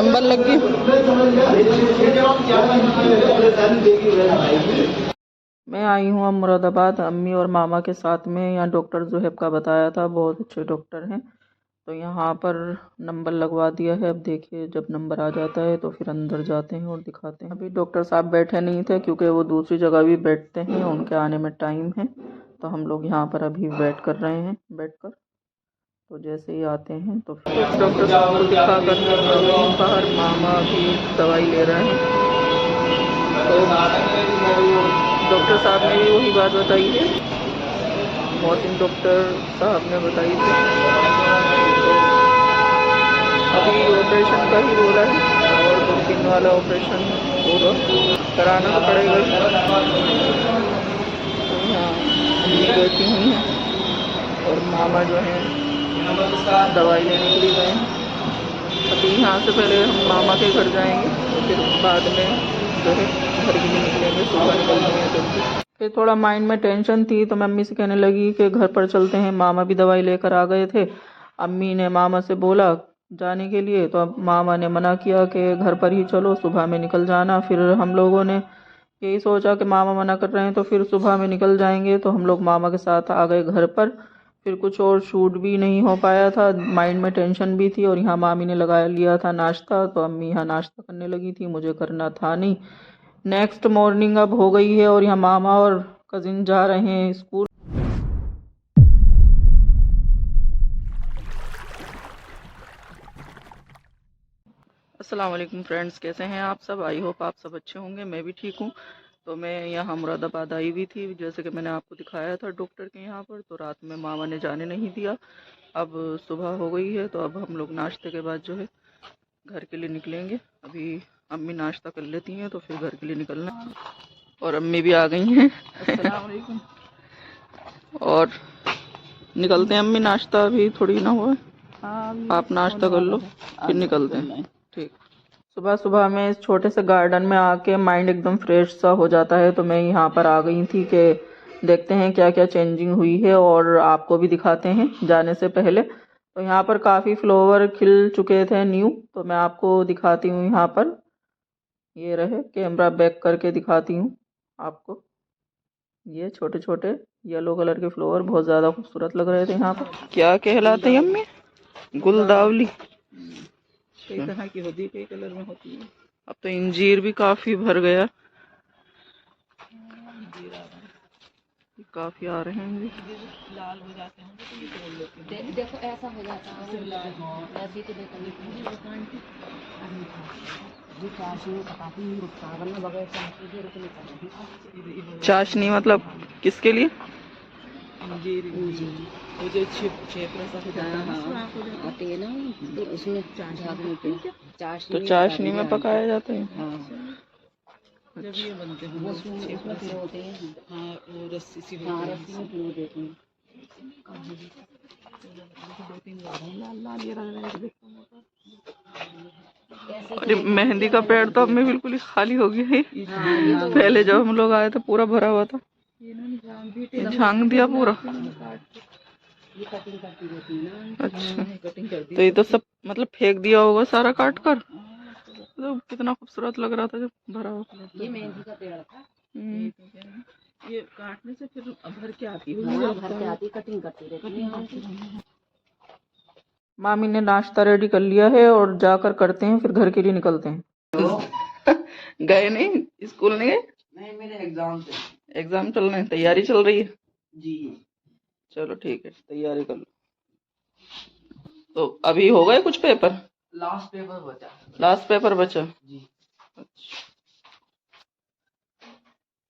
Number लग गई। मैं आई हूँ अब मुरादाबाद अम्मी और मामा के साथ में। यहाँ डॉक्टर जुहैब का बताया था, बहुत अच्छे डॉक्टर हैं। तो यहाँ पर नंबर लगवा दिया है। अब देखिए जब नंबर आ जाता है तो फिर अंदर जाते हैं और दिखाते हैं। अभी डॉक्टर साहब बैठे नहीं थे क्योंकि वो दूसरी जगह भी बैठते हैं, उनके आने में टाइम है। तो हम लोग यहाँ पर अभी वेट कर रहे हैं बैठकर। तो जैसे ही आते हैं तो फिर डॉक्टर साहब को दिखा कर बाहर मामा भी दवाई ले रहे हैं। तो डॉक्टर साहब ने भी वही बात बताई है, मोहसिन डॉक्टर साहब ने बताई थी। तो अभी ऑपरेशन का ही बोला है और 2 दिन वाला ऑपरेशन होगा, कराना तो पड़ेगा ही। तो यहाँ अम्मी बैठी हुई हैं और मामा जो हैं दवाई लेने के लिए गए हैं। अभी यहाँ से पहले हम मामा के घर जाएंगे तो फिर बाद में जो है घर के लिए निकलेंगे, सुबह निकलते हैं जल्दी। फिर थोड़ा माइंड में टेंशन थी तो मैं अम्मी से कहने लगी कि घर पर चलते हैं। मामा भी दवाई लेकर आ गए थे। अम्मी ने मामा से बोला जाने के लिए, तो अब मामा ने मना किया कि घर पर ही चलो, सुबह में निकल जाना। फिर हम लोगों ने यही सोचा कि मामा मना कर रहे हैं तो फिर सुबह में निकल जाएंगे। तो हम लोग मामा के साथ आ गए घर पर। फिर कुछ और शूट भी नहीं हो पाया था, माइंड में टेंशन भी थी। और यहाँ मामी ने लगा लिया था नाश्ता, तो अम्मी यहाँ नाश्ता करने लगी थी, मुझे करना था नहीं। नेक्स्ट मॉर्निंग अब हो गई है और यहाँ मामा और कजिन जा रहे हैं स्कूल। अस्सलाम वालेकुम फ्रेंड्स, कैसे हैं आप सब? आई होप आप सब अच्छे होंगे, मैं भी ठीक हूँ। तो मैं यहाँ मुरादाबाद आई हुई थी, जैसे कि मैंने आपको दिखाया था डॉक्टर के यहाँ पर। तो रात में मामा ने जाने नहीं दिया। अब सुबह हो गई है तो अब हम लोग नाश्ते के बाद जो है घर के लिए निकलेंगे। अभी अम्मी नाश्ता कर लेती हैं तो फिर घर के लिए निकलना। और अम्मी भी आ गई हैं। अस्सलाम वालेकुम। और निकलते हैं अम्मी, नाश्ता अभी थोड़ी ना हुआ। आप नाश्ता कर लो फिर निकलते हैं। ठीक। सुबह सुबह में इस छोटे से गार्डन में आके माइंड एकदम फ्रेश सा हो जाता है। तो मैं यहाँ पर आ गई थी कि देखते हैं क्या क्या चेंजिंग हुई है और आपको भी दिखाते हैं जाने से पहले। तो यहाँ पर काफ़ी फ्लावर खिल चुके थे न्यू, तो मैं आपको दिखाती हूँ। यहाँ पर ये रहे, कैमरा बैक करके दिखाती हूँ आपको। ये छोटे छोटे येलो कलर के फ्लावर बहुत ज़्यादा खूबसूरत लग रहे थे। यहाँ पर क्या कहलाते हैं अम्मी? गुलदावली कई तरह की होती है, कई कलर में होती है। अब तो इंजीर भी काफी भर गया, काफी आ रहे हैं। लाल हो जाते हैं तो ये तोड़ लेते हैं। देखो ऐसा हो जाता है, ऐसी तो देखो चाशनी मतलब किसके लिए? वो जो छेपरा सा हो जाता है ना, तो उसमें चाशनी, तो चाशनी में पकाया जाता है। जब ये बनते हैं वो छेपरा से होते हैं। हाँ, वो रस्सी सी होती है, रस्सी में फ्लो देते हैं। 2-3 लाल लाल ये अरे मेहंदी का पेड़ तो अब में बिल्कुल ही खाली हो गया है। पहले जब हम लोग आए थे पूरा भरा हुआ था, झांग दिया पूरा। ये कटिंग करती रहती है ना। अच्छा, कटिंग करती। तो ये तो सब मतलब फेंक दिया होगा सारा काट कर। तो कितना खूबसूरत लग रहा था जब भरा हुआ। ये मेहंदी का पेड़ था। ये काटने से फिर भर के आती है, भर के आती, कटिंग करती रहती है। मामी ने नाश्ता रेडी कर लिया है और जाकर करते हैं, फिर घर के लिए निकलते हैं। गए नहीं, स्कूल नहीं गए? नहीं, मेरे एग्जाम थे। एग्जाम चल रहे हैं, तैयारी चल रही है जी। चलो ठीक है, तैयारी कर लो। तो अभी हो गए कुछ पेपर? लास्ट पेपर बचा। लास्ट पेपर बचा जी। अच्छा,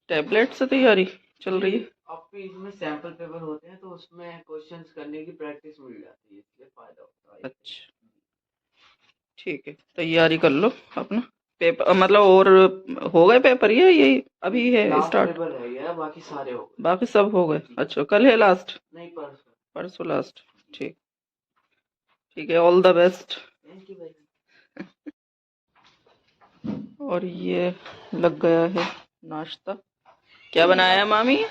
टैबलेट से तैयारी चल रही है? आपके इसमें सैंपल पेपर होते हैं तो उसमें क्वेश्चंस करने की प्रैक्टिस मिल जाती है, इसलिए फायदा होता है। अच्छा ठीक है, तैयारी कर लो अपना। पेपर मतलब और हो गए पेपर? ये यही अभी है स्टार्ट? पेपर रह गया, बाकी सारे हो गए। बाकी सब हो गए? अच्छा, कल है लास्ट? नहीं, परसों। परसों लास्ट। ठीक, ठीक है, all the best. Thank you भाई। और ये लग गया है नाश्ता। क्या बनाया है मामी?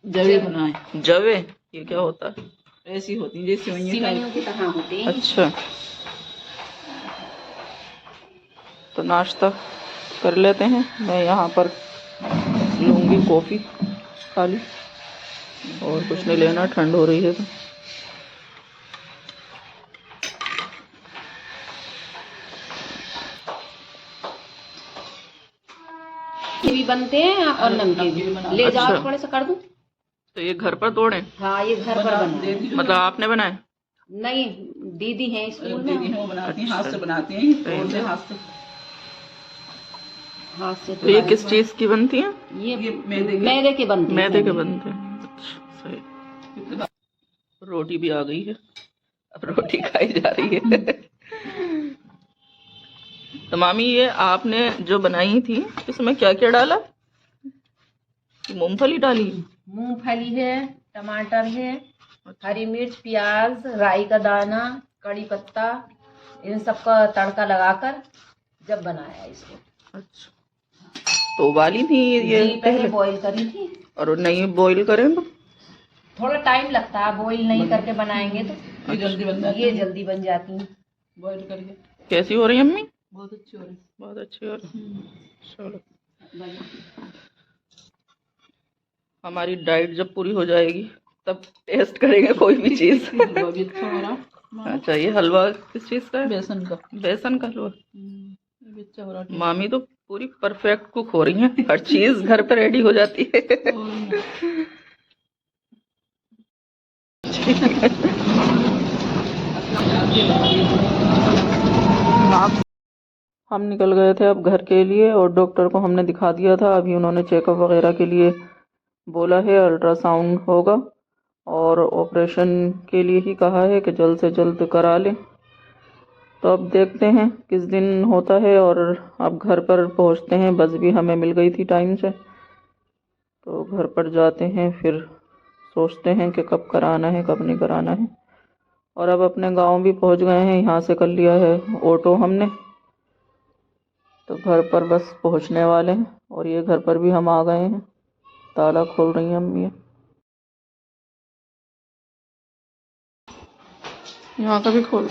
जवे बनाए। जवे? ये क्या होता है? ऐसी होती है जैसे सेवइयां की तरह होती है। अच्छा, तो नाश्ता कर लेते हैं। मैं यहाँ पर लूँगी कॉफ़ी खाली, और कुछ नहीं लेना, ठंड हो रही है तो। भी बनते हैं और नमकीन भी ले जाओ। अच्छा। थोड़े से कर दूं? तो ये घर पर तोड़े? हाँ, ये घर पर बनाए। मतलब आपने बनाए? नहीं, दीदी है स्कूल में, दीदी है, वो बनाती हैं, हाथ से बनाती हैं, तोड़ते हैं हाथ से। हाथ से। तो ये किस चीज़ की बनती है? ये मैदे के बनते हैं। मैदे के बनते हैं। अच्छा, सही। रोटी भी आ गई है, अब रोटी खाई जा रही है। तो मामी, ये आपने जो बनाई थी इसमें क्या क्या डाला? मूंगफली डाली? मूंगफली है, टमाटर है, हरी मिर्च, प्याज, राई का दाना, कड़ी पत्ता, इन सब का तड़का लगाकर जब बनाया इसको। अच्छा, तो उबाली थी ये पहले बॉईल करी थी। और नहीं बॉईल करें तो थोड़ा टाइम लगता है, बॉईल नहीं करके बनाएंगे तो ये जल्दी बन जाती ये जल्दी बन जाती है बॉईल करके। कैसी हो रही है अम्मी? बहुत अच्छी हो रही है। बहुत अच्छी हो रही है। चलो, हमारी डाइट जब पूरी हो जाएगी तब टेस्ट करेंगे कोई भी चीज। हलवा भी अच्छा हो रहा। अच्छा, ये हलवा किस चीज का है? बेसन का। बेसन का हलवा। ये भी अच्छा हो रहा है। मामी तो पूरी परफेक्ट कुक हो रही हैं, हर चीज घर पे रेडी हो जाती है। हम निकल गए थे अब घर के लिए, और डॉक्टर को हमने दिखा दिया था। अभी उन्होंने चेकअप वगैरह के लिए बोला है, अल्ट्रासाउंड होगा और ऑपरेशन के लिए ही कहा है कि जल्द से जल्द करा लें। तो अब देखते हैं किस दिन होता है, और अब घर पर पहुंचते हैं। बस भी हमें मिल गई थी टाइम से, तो घर पर जाते हैं, फिर सोचते हैं कि कब कराना है कब नहीं कराना है। और अब अपने गांव भी पहुंच गए हैं, यहाँ से कर लिया है ऑटो हमने, तो घर पर बस पहुंचने वाले हैं। और ये घर पर भी हम आ गए हैं, ताला खोल रही हैं अम्मी। यहाँ का भी खोल।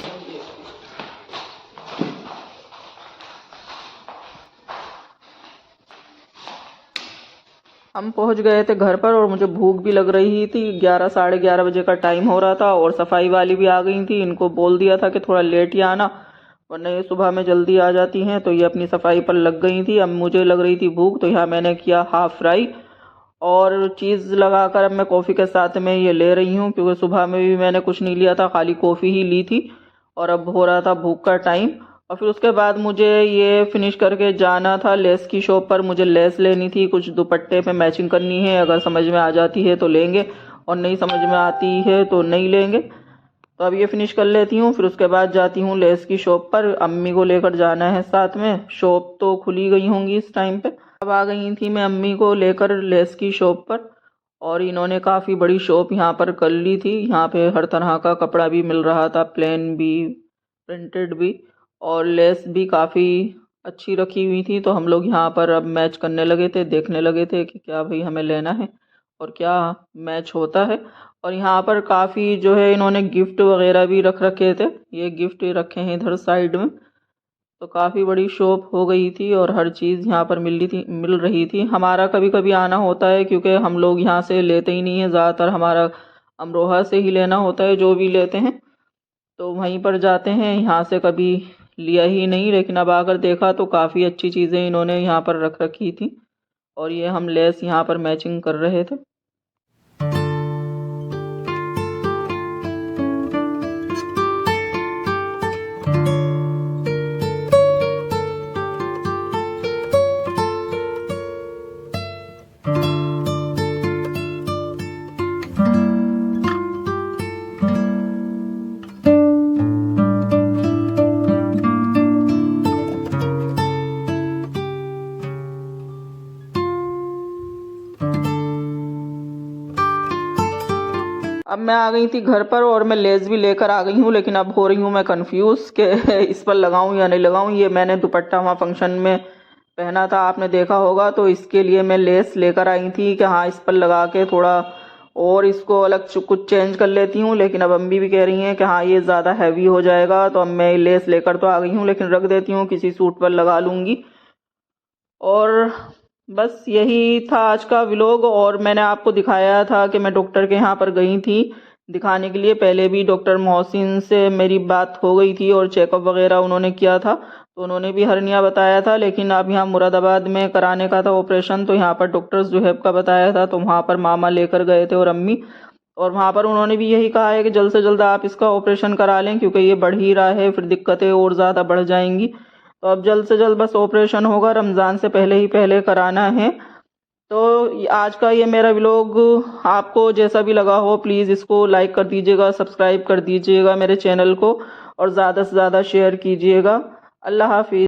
हम पहुंच गए थे घर पर, और मुझे भूख भी लग रही थी। 11 साढ़े 11 बजे का टाइम हो रहा था, और सफाई वाली भी आ गई थी। इनको बोल दिया था कि थोड़ा लेट ही आना, वरना ये सुबह में जल्दी आ जाती हैं। तो ये अपनी सफाई पर लग गई थी। अब मुझे लग रही थी भूख, तो यहाँ मैंने किया हाफ फ्राई और चीज़ लगाकर अब मैं कॉफ़ी के साथ में ये ले रही हूँ, क्योंकि सुबह में भी मैंने कुछ नहीं लिया था, खाली कॉफ़ी ही ली थी। और अब हो रहा था भूख का टाइम। और फिर उसके बाद मुझे ये फिनिश करके जाना था लेस की शॉप पर। मुझे लेस लेनी थी, कुछ दुपट्टे पे मैचिंग करनी है। अगर समझ में आ जाती है तो लेंगे, और नहीं समझ में आती है तो नहीं लेंगे। तो अब ये फिनिश कर लेती हूँ, फिर उसके बाद जाती हूँ लेस की शॉप पर। अम्मी को लेकर जाना है साथ में। शॉप तो खुली गई होंगी इस टाइम पे। अब आ गई थी मैं अम्मी को लेकर लेस की शॉप पर, और इन्होंने काफ़ी बड़ी शॉप यहाँ पर कर ली थी। यहाँ पे हर तरह का कपड़ा भी मिल रहा था, प्लेन भी, प्रिंटेड भी, और लेस भी काफ़ी अच्छी रखी हुई थी। तो हम लोग यहाँ पर अब मैच करने लगे थे, देखने लगे थे कि क्या भाई हमें लेना है और क्या मैच होता है। और यहाँ पर काफ़ी जो है इन्होंने गिफ्ट वगैरह भी रख रखे थे। ये गिफ्ट रखे हैं इधर साइड में। तो काफ़ी बड़ी शॉप हो गई थी, और हर चीज़ यहाँ पर मिल रही थी। हमारा कभी कभी आना होता है, क्योंकि हम लोग यहाँ से लेते ही नहीं है ज़्यादातर। हमारा अमरोहा से ही लेना होता है, जो भी लेते हैं तो वहीं पर जाते हैं। यहाँ से कभी लिया ही नहीं, लेकिन अब आकर देखा तो काफ़ी अच्छी चीज़ें इन्होंने यहाँ पर रख रखी थी। और ये हम लेस यहाँ पर मैचिंग कर रहे थे। अब मैं आ गई थी घर पर, और मैं लेस भी लेकर आ गई हूँ। लेकिन अब हो रही हूँ मैं कंफ्यूज कि इस पर लगाऊँ या नहीं लगाऊँ। ये मैंने दुपट्टा वहाँ फंक्शन में पहना था, आपने देखा होगा, तो इसके लिए मैं लेस लेकर आई थी कि हाँ इस पर लगा के थोड़ा और इसको अलग कुछ चेंज कर लेती हूँ। लेकिन अब अम्मी भी कह रही हैं कि हाँ ये ज़्यादा हैवी हो जाएगा, तो अब मैं लेस लेकर तो आ गई हूँ, लेकिन रख देती हूँ, किसी सूट पर लगा लूँगी। और बस यही था आज का व्लॉग। और मैंने आपको दिखाया था कि मैं डॉक्टर के यहाँ पर गई थी दिखाने के लिए। पहले भी डॉक्टर मोहसिन से मेरी बात हो गई थी और चेकअप वगैरह उन्होंने किया था, तो उन्होंने भी हर्निया बताया था। लेकिन अब यहाँ मुरादाबाद में कराने का था ऑपरेशन, तो यहाँ पर डॉक्टर जुहैब का बताया था, तो वहाँ पर मामा लेकर गए थे और अम्मी। और वहाँ पर उन्होंने भी यही कहा है कि जल्द से जल्द आप इसका ऑपरेशन करा लें, क्योंकि ये बढ़ ही रहा है, फिर दिक्कतें और ज़्यादा बढ़ जाएंगी। तो अब जल्द से जल्द बस ऑपरेशन होगा, रमज़ान से पहले ही पहले कराना है। तो आज का ये मेरा व्लॉग आपको जैसा भी लगा हो, प्लीज़ इसको लाइक कर दीजिएगा, सब्सक्राइब कर दीजिएगा मेरे चैनल को, और ज़्यादा से ज़्यादा शेयर कीजिएगा। अल्लाह हाफिज़।